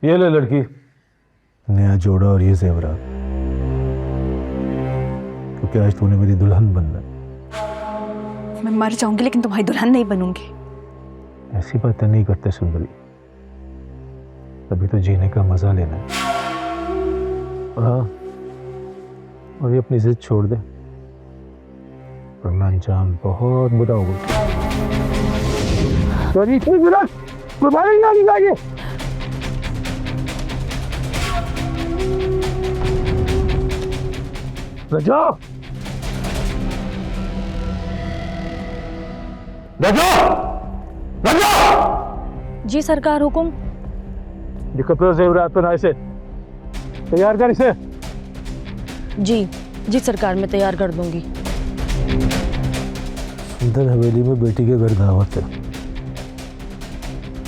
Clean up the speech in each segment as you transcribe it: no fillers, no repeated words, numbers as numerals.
ये ले लड़की, नया जोड़ा और ये जेवरात, क्योंकि आज तूने मेरी दुल्हन बनना है। मैं मर जाऊंगी लेकिन तुम्हारी दुल्हन नहीं बनूंगी। ऐसी बातें नहीं करते सुंदरी, अभी तो जीने का मजा लेना है। और हाँ, और ये अपनी जिद छोड़ दे, वरना अंजाम बहुत बुरा होगा। रजा, रजा, रजा! जी सरकार, हुकुम। ये कपड़े जेवरात पहना, इसे तैयार कर इसे। जी सरकार, मैं तैयार कर दूंगी। सुंदर हवेली में बेटी के घर दावत है,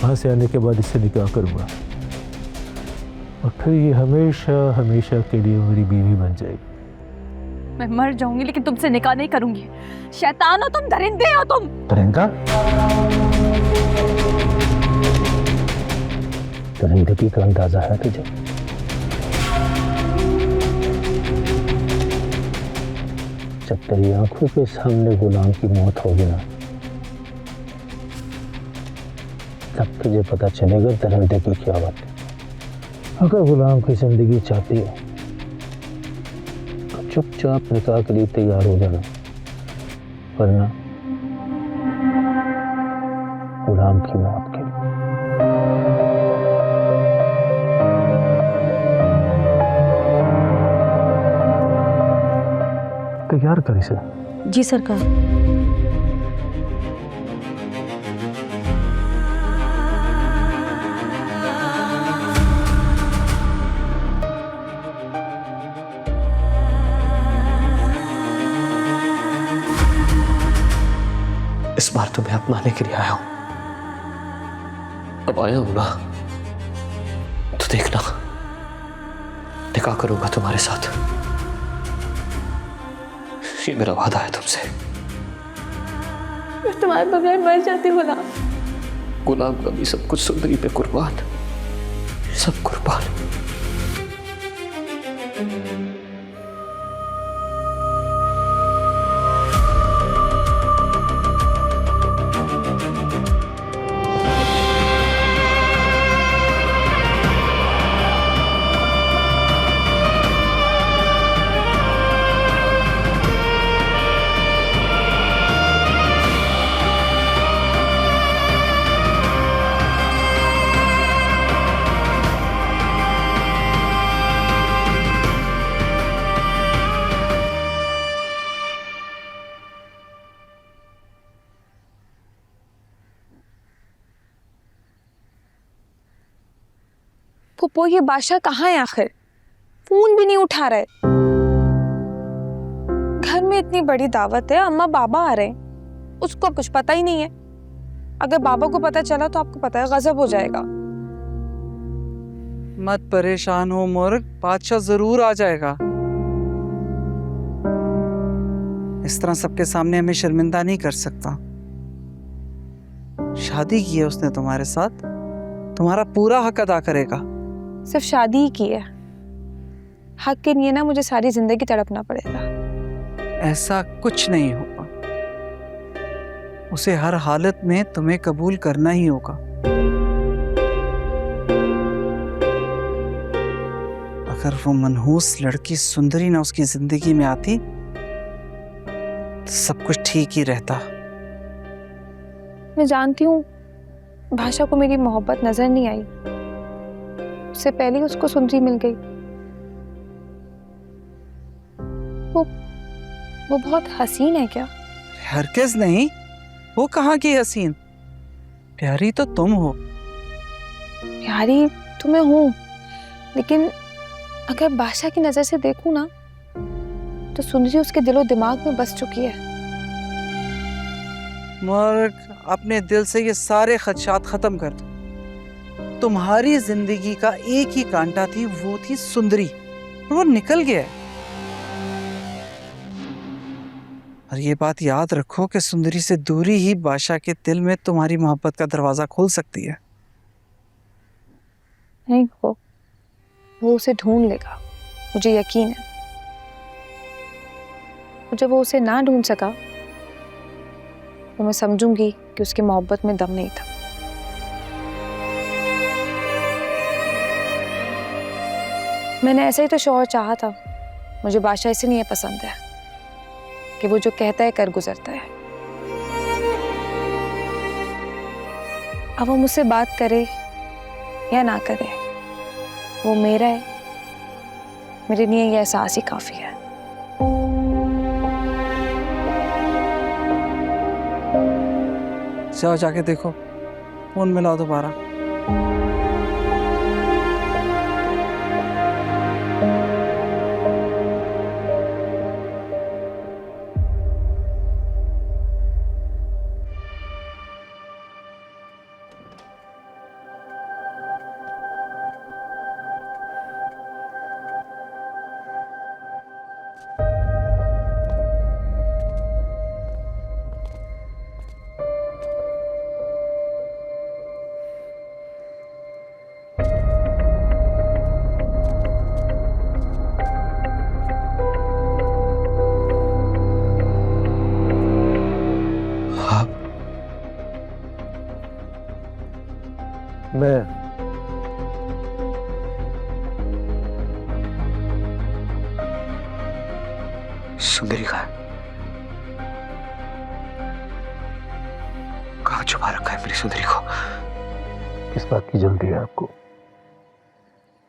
वहां से आने के बाद इससे निकाह करूंगा और फिर ये हमेशा हमेशा के लिए मेरी बीवी बन जाएगी। मैं मर जाऊंगी लेकिन तुमसे निकाह नहीं करूंगी। शैतान हो तुम, दरिंदे हो तुम। दरिंदा? दरिंदगी का अंदाजा है तुझे? जब तेरी आंखों के सामने गुलाम की मौत होगी ना, तब तुझे पता चलेगा दरिंदगी क्या बात है। अगर गुलाम की जिंदगी चाहती है तो चुपचाप निकाह के लिए तैयार हो जाना, वरना गुलाम की मौत के लिए। तैयार कर इसे। जी सरकार। इस बार तुम्हें अपनाने के लिए आया हूं। अब आया हूं ना, तो देखना, निकाह करूंगा तुम्हारे साथ। ये मेरा वादा है तुमसे। मैं तुम्हारे बगैर मर जाती गुलाम। गुलाम का भी सब कुछ सुंदरी पे कुर्बान, सब कुर्बान। फुप्पो, ये बादशाह कहाँ है आखिर? फोन भी नहीं उठा रहे। घर में इतनी बड़ी दावत है, अम्मा बाबा आ रहे हैं, उसको कुछ पता ही नहीं है। अगर बाबा को पता चला तो आपको पता है गजब हो जाएगा। मत परेशान हो मुर्ग, बादशाह जरूर आ जाएगा। इस तरह सबके सामने हमें शर्मिंदा नहीं कर सकता। शादी की है उसने तुम्हारे साथ, तुम्हारा पूरा हक अदा करेगा। सिर्फ शादी ही की है, हक के लिए ना मुझे सारी जिंदगी तड़पना पड़ेगा। ऐसा कुछ नहीं होगा, उसे हर हालत में तुम्हें कबूल करना ही होगा। अगर वो मनहूस लड़की सुंदरी ना उसकी जिंदगी में आती तो सब कुछ ठीक ही रहता। मैं जानती हूँ भाषा को मेरी मोहब्बत नजर नहीं आई, उससे पहले उसको सुंदरी मिल गई। वो बहुत हसीन है क्या? हरगिज़ नहीं, वो कहाँ की हसीन, प्यारी तो तुम हो। प्यारी तो मैं हूँ, लेकिन अगर बादशाह की नजर से देखूं ना तो सुंदरी उसके दिलो दिमाग में बस चुकी है। मुर्ग, अपने दिल से ये सारे खदशात खत्म कर दो। तुम्हारी जिंदगी का एक ही कांटा थी, वो थी सुंदरी, और वो निकल गया है। और ये बात याद रखो कि सुंदरी से दूरी ही बादशाह के दिल में तुम्हारी मोहब्बत का दरवाजा खोल सकती है। नहीं, वो उसे ढूंढ लेगा, मुझे यकीन है। और जब वो उसे ना ढूंढ सका तो मैं समझूंगी कि उसकी मोहब्बत में दम नहीं था। मैंने ऐसा ही तो शौहर चाहा था। मुझे बादशाह इसलिए पसंद है कि वो जो कहता है कर गुजरता है। अब वो मुझसे बात करे या ना करे, वो मेरा है। मेरे लिए ये एहसास ही काफी है। जाओ जाके देखो, फोन मिलाओ दोबारा। मैं सुंदरी का कहाँ छुपा रखा है मेरी सुंदरी को? किस बात की जल्दी है आपको?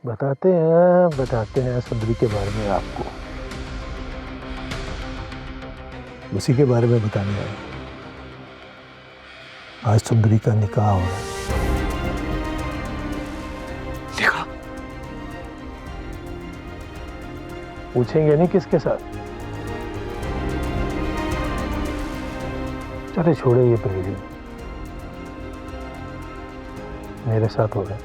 बताते हैं सुंदरी के बारे में आपको। उसी के बारे में बताने आए। आज सुंदरी का निकाह हो रहा है। देखा? पूछेंगे नहीं किसके साथ? चले छोड़े ये पहले, मेरे साथ हो रहा है।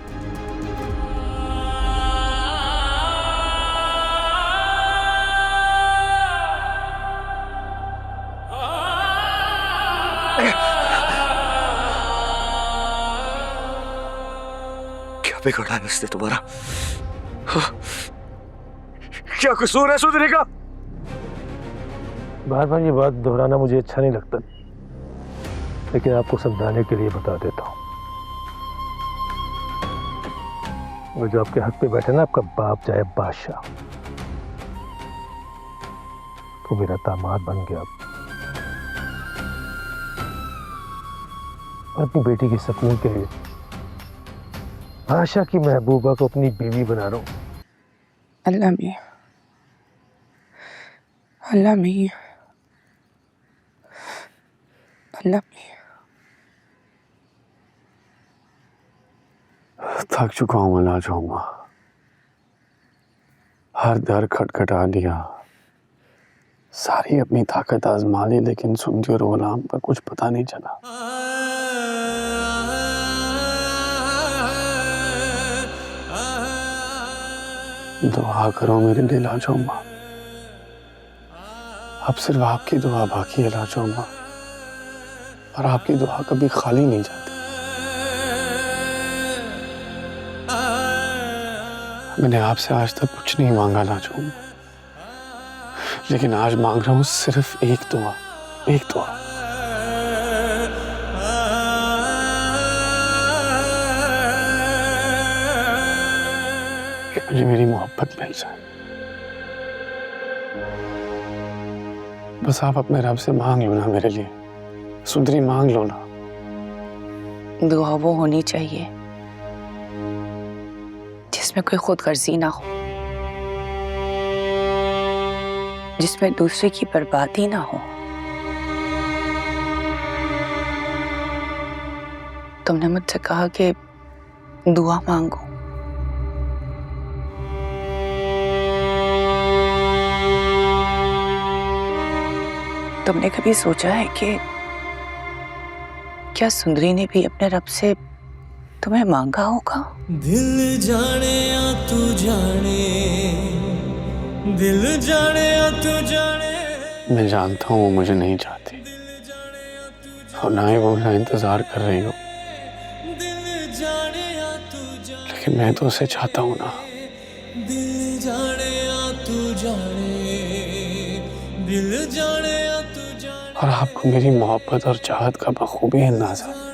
क्या बिगड़ा है उसने तुम्हारा? क्या कसूर है सुंदरी का? बार बार ये बात दोहराना मुझे अच्छा नहीं लगता, लेकिन आपको समझाने के लिए बता देता हूँ। वो जो आपके हक पे बैठे ना, आपका बाप चाहे बादशाह, तो मेरा दामाद बन गया। और अपनी बेटी के सुकून के लिए बादशाह की महबूबा को अपनी बीवी बना रहा हूँ। अल्लाह मियां, अल्लाह मियां, अल्लाह मियां। थक चुका हूँ, मैं ना जाऊंगा। हर दर खटखटा दिया, सारी अपनी ताकत आजमा ली, लेकिन सुंदरी और गुलाम का कुछ पता नहीं चला। दुआ करो मेरे लिए लाजो माँ। अब सिर्फ आपकी दुआ बाकी है लाजो माँ, और आपकी दुआ कभी खाली नहीं जाती। मैंने आपसे आज तक कुछ नहीं मांगा लाजो माँ, लेकिन आज मांग रहा हूँ सिर्फ एक दुआ, एक दुआ। कि मुझे मेरी मोहब्बत मिल जाए। बस आप अपने रब से मांग लो ना मेरे लिए, सुंदरी मांग लो ना। दुआ वो होनी चाहिए जिसमें कोई खुदगर्जी ना हो, जिसमें दूसरे की बर्बादी ना हो। तुमने मुझसे कहा कि दुआ मांगो, तुमने कभी सोचा है कि क्या सुंदरी ने भी अपने रब से तुम्हें मांगा होगा? दिल जाने या तू जाने, दिल जाने या तू जाने। मैं जानता हूँ वो मुझे नहीं चाहती, और ना ही वो मेरा इंतजार कर रही हो, लेकिन मैं तो उसे चाहता हूं ना। दिल जाने आ तू जाने, दिल जाने आ तू जाने, और आपको मेरी मोहब्बत और चाहत का बखूबी अंदाजा है।